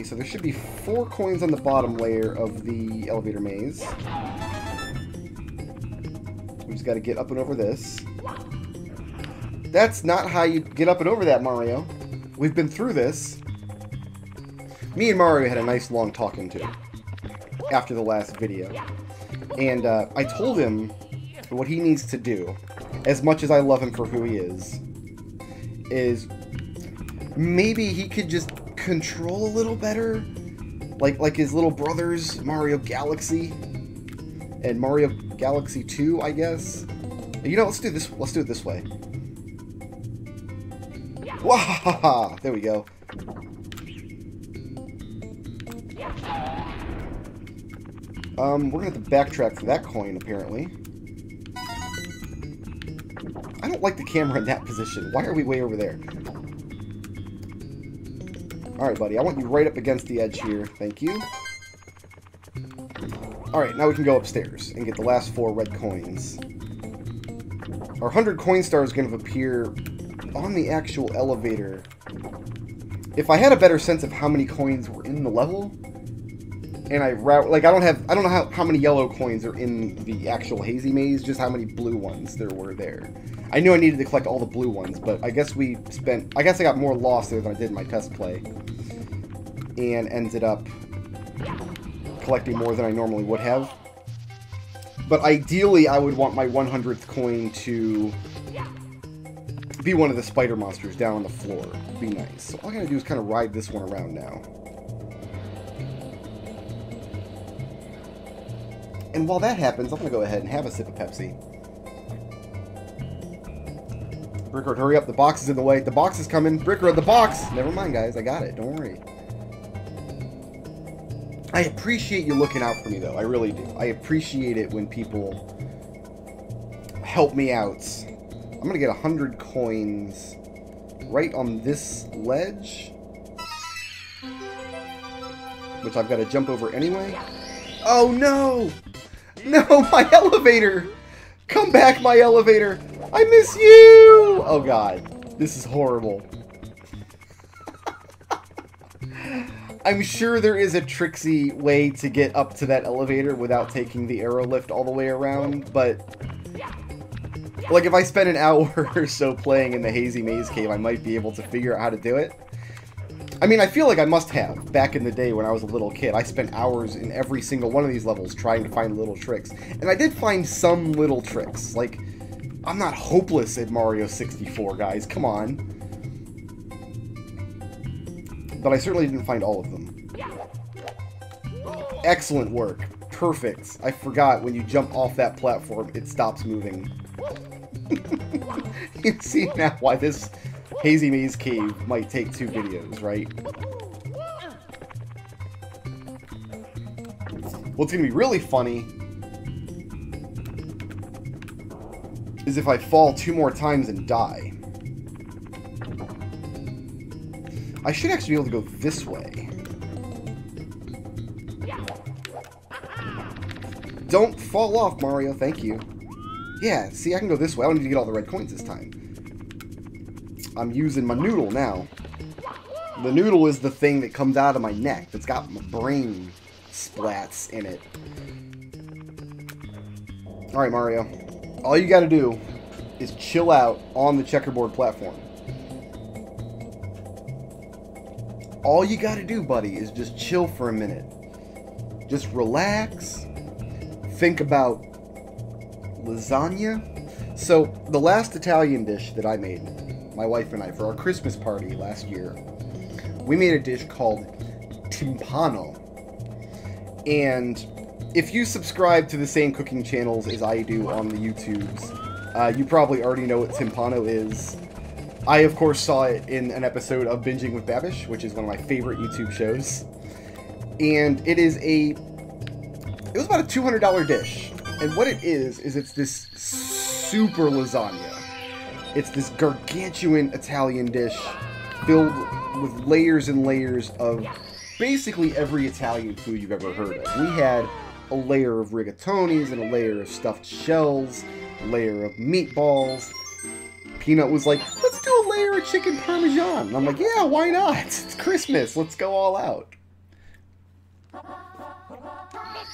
Okay, so there should be 4 coins on the bottom layer of the elevator maze. We just got to get up and over this. That's not how you get up and over that, Mario. We've been through this. Me and Mario had a nice long talking to after the last video. And I told him what he needs to do, as much as I love him for who he is maybe he could just control a little better, like his little brothers, Mario Galaxy and Mario Galaxy 2, I guess. You know, let's do this. Let's do it this way. Wahaha! There we go. We're gonna have to backtrack for that coin, apparently. I don't like the camera in that position. Why are we way over there? Alright, buddy. I want you right up against the edge here. Thank you. Alright, now we can go upstairs and get the last 4 red coins. Our 100 coin star is going to appear on the actual elevator. If I had a better sense of how many coins were in the level, and I don't know how many yellow coins are in the actual Hazy maze, just how many blue ones there were there. I knew I needed to collect all the blue ones, but I guess I got more lost there than I did in my test play. And ended up collecting more than I normally would have. But ideally, I would want my 100th coin to be one of the spider monsters down on the floor. It'd be nice. So all I gotta do is kind of ride this one around now. And while that happens, I'm gonna go ahead and have a sip of Pepsi. Brickroad, hurry up. The box is in the way. The box is coming. Brickroad, the box! Never mind, guys. I got it. Don't worry. I appreciate you looking out for me, though. I really do. I appreciate it when people help me out. I'm going to get 100 coins right on this ledge, which I've got to jump over anyway. Oh, no! No, my elevator! Come back, my elevator! I miss you! Oh, God. This is horrible. I'm sure there is a tricksy way to get up to that elevator without taking the arrow lift all the way around, but like if I spend an hour or so playing in the Hazy Maze Cave, I might be able to figure out how to do it. I mean, I feel like I must have. Back in the day when I was a little kid, I spent hours in every single one of these levels trying to find little tricks. And I did find some little tricks. Like, I'm not hopeless at Mario 64, guys. Come on. But I certainly didn't find all of them. Excellent work. Perfect. I forgot when you jump off that platform, it stops moving. You see now why this Hazy Maze Cave might take 2 videos, right? What's going to be really funny is if I fall 2 more times and die. I should actually be able to go this way. Don't fall off, Mario. Thank you. Yeah, see, I can go this way. I don't need to get all the red coins this time. I'm using my noodle now. The noodle is the thing that comes out of my neck that's got my brain splats in it. Alright, Mario. All you gotta do is chill out on the checkerboard platform. All you gotta do, buddy, is just chill for a minute. Just relax. Think about lasagna. So, the last Italian dish that I made, my wife and I, for our Christmas party last year, we made a dish called timpano. And if you subscribe to the same cooking channels as I do on the YouTubes, you probably already know what timpano is. I, of course, saw it in an episode of Binging with Babish, which is one of my favorite YouTube shows. And it was about a $200 dish. And what it is it's this super lasagna. It's this gargantuan Italian dish filled with layers and layers of basically every Italian food you've ever heard of. We had a layer of rigatonis and a layer of stuffed shells, a layer of meatballs. Peanut was like, let's do a layer of chicken parmesan. And I'm like, yeah, why not? It's Christmas. Let's go all out.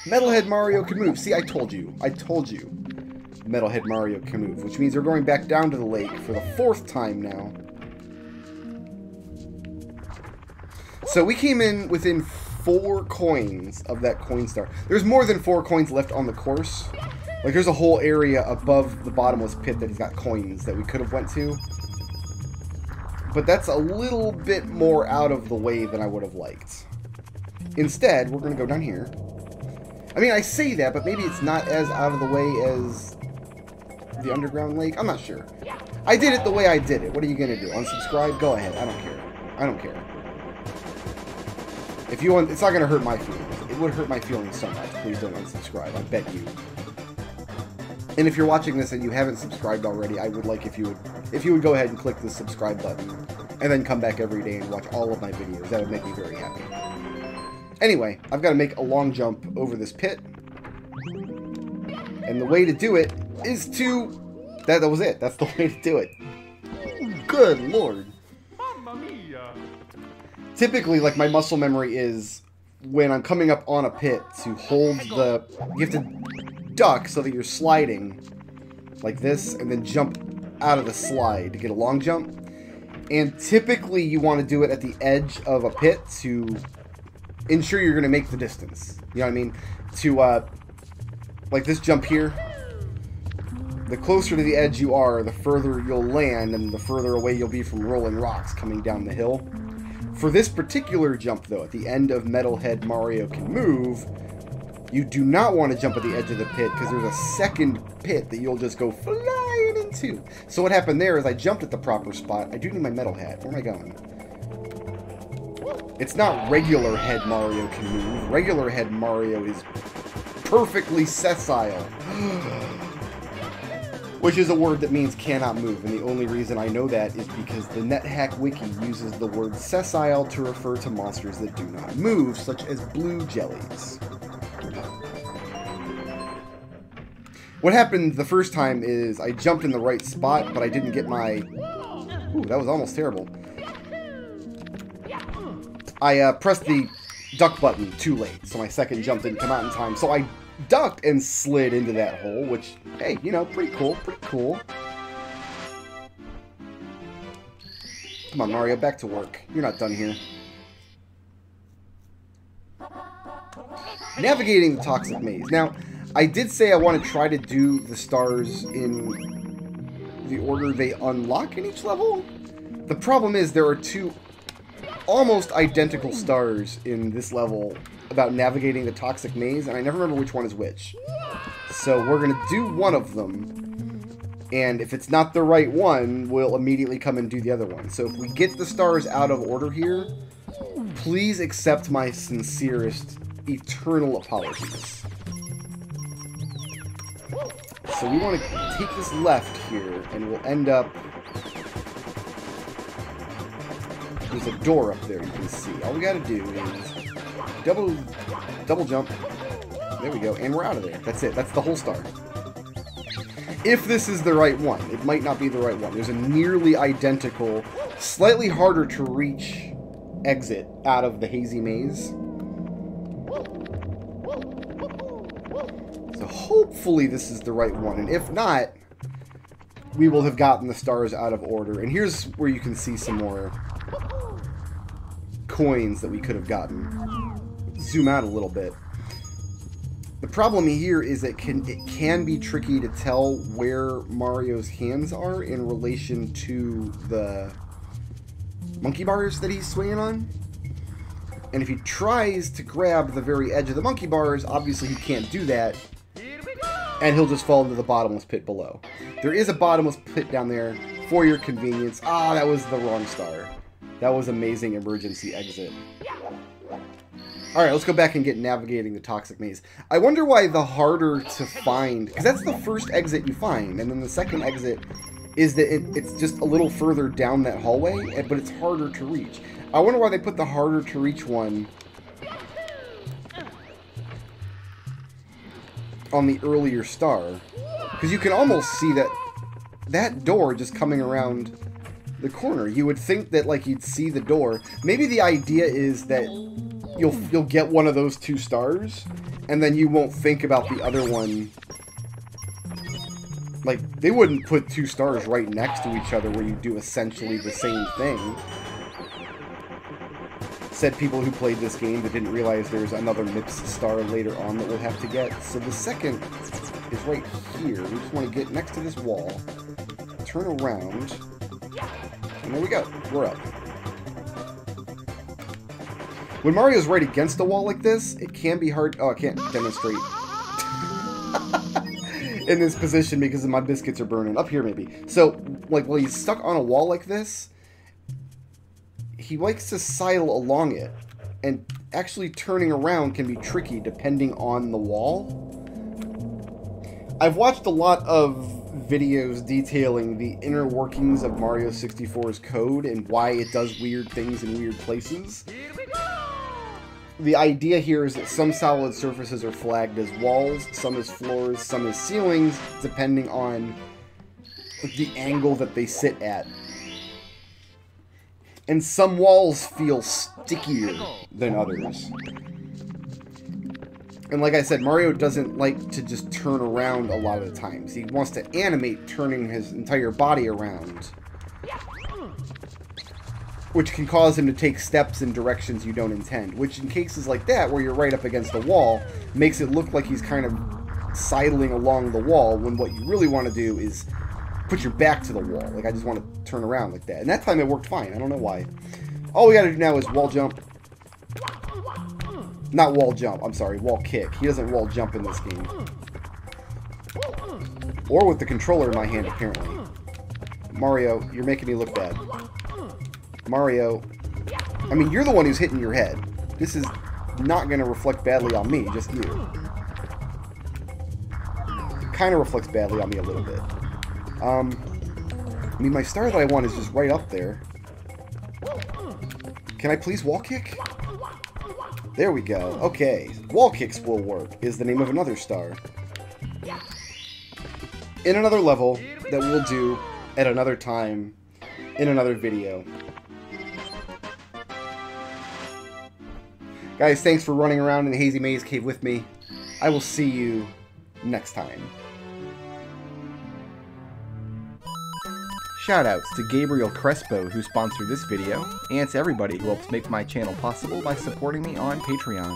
Metalhead Mario can move. See, I told you. I told you. Metalhead Mario can move, which means we're going back down to the lake for the 4th time now. So we came in within 4 coins of that coin star. There's more than 4 coins left on the course. Like, there's a whole area above the bottomless pit that has got coins that we could have went to. But that's a little bit more out of the way than I would have liked. Instead, we're going to go down here. I mean, I say that, but maybe it's not as out of the way as the underground lake. I'm not sure. I did it the way I did it. What are you going to do? Unsubscribe? Go ahead. I don't care. I don't care. If you want, it's not going to hurt my feelings. It would hurt my feelings so much. Please don't unsubscribe. I bet you. And if you're watching this and you haven't subscribed already, I would like if you would go ahead and click the subscribe button and then come back every day and watch all of my videos. That would make me very happy. Anyway, I've got to make a long jump over this pit. And the way to do it is to... That was it. That's the way to do it. Good lord. Typically, like, my muscle memory is when I'm coming up on a pit to hold the... You have to duck so that you're sliding like this and then jump out of the slide to get a long jump. And typically you want to do it at the edge of a pit to ensure you're going to make the distance. You know what I mean? To, like this jump here, the closer to the edge you are, the further you'll land and the further away you'll be from rolling rocks coming down the hill. For this particular jump, though, at the end of Metalhead Mario Can Move, you do not want to jump at the edge of the pit because there's a second pit that you'll just go flying into. So what happened there is I jumped at the proper spot. I do need my metal hat. Where am I going? It's not regular head Mario Can Move. Regular head Mario is perfectly sessile. Which is a word that means cannot move, and the only reason I know that is because the NetHack Wiki uses the word sessile to refer to monsters that do not move, such as blue jellies. What happened the first time is I jumped in the right spot, but I didn't get my... Ooh, that was almost terrible. I pressed the duck button too late, so my second jump didn't come out in time, so I ducked and slid into that hole, which, hey, you know, pretty cool, pretty cool. Come on, Mario, back to work. You're not done here. Navigating the toxic maze. Now, I did say I want to try to do the stars in the order they unlock in each level. The problem is there are 2 almost identical stars in this level about navigating the toxic maze, and I never remember which one is which. So we're going to do one of them, and if it's not the right one, we'll immediately come and do the other one. So if we get the stars out of order here, please accept my sincerest, eternal apologies. So we want to take this left here, and we'll end up... There's a door up there you can see. All we gotta do is double jump. There we go, and we're out of there. That's it. That's the whole star. If this is the right one, it might not be the right one. There's a nearly identical, slightly harder to reach exit out of the Hazy Maze. So hopefully this is the right one, and if not, we will have gotten the stars out of order. And here's where you can see some more coins that we could have gotten. Zoom out a little bit. The problem here is that it can be tricky to tell where Mario's hands are in relation to the monkey bars that he's swinging on. And if he tries to grab the very edge of the monkey bars, obviously he can't do that, and he'll just fall into the bottomless pit below. There is a bottomless pit down there for your convenience. Ah, that was the wrong star. That was amazing emergency exit. Alright, let's go back and get navigating the toxic maze. I wonder why the harder to find... Because that's the first exit you find, and then the second exit is that it's just a little further down that hallway, but it's harder to reach. I wonder why they put the harder to reach one on the earlier star. Because you can almost see that door just coming around the corner. You would think that, like, you'd see the door. Maybe the idea is that you'll get one of those 2 stars, and then you won't think about the other one. Like, they wouldn't put 2 stars right next to each other where you do essentially the same thing. Said people who played this game that didn't realize there's another MIPS star later on that we'll have to get. So the second is right here. We just want to get next to this wall, turn around, and there we go. We're up. When Mario's right against the wall like this, it can be hard... Oh, I can't demonstrate in this position because my biscuits are burning. Up here, maybe. So, like, while he's stuck on a wall like this, he likes to sidle along it, and actually turning around can be tricky depending on the wall. I've watched a lot of videos detailing the inner workings of Mario 64's code and why it does weird things in weird places. The idea here is that some solid surfaces are flagged as walls, some as floors, some as ceilings, depending on the angle that they sit at. And some walls feel stickier than others. And like I said, Mario doesn't like to just turn around a lot of the times. He wants to animate turning his entire body around, which can cause him to take steps in directions you don't intend. Which, in cases like that, where you're right up against the wall, makes it look like he's kind of sidling along the wall, when what you really want to do is put your back to the wall. Like, I just want to turn around like that. And that time it worked fine. I don't know why. All we gotta do now is wall jump. Not wall jump, I'm sorry, wall kick. He doesn't wall jump in this game. Or with the controller in my hand, apparently. Mario, you're making me look bad. Mario, I mean, you're the one who's hitting your head. This is not going to reflect badly on me, just you. It kind of reflects badly on me a little bit. I mean, my star that I want is just right up there. Can I please wall kick? There we go. Okay. Wall kicks will work is the name of another star. In another level that we'll do at another time in another video. Guys, thanks for running around in the Hazy Maze Cave with me. I will see you next time. Shoutouts to Gabriel Crespo, who sponsored this video, and to everybody who helps make my channel possible by supporting me on Patreon.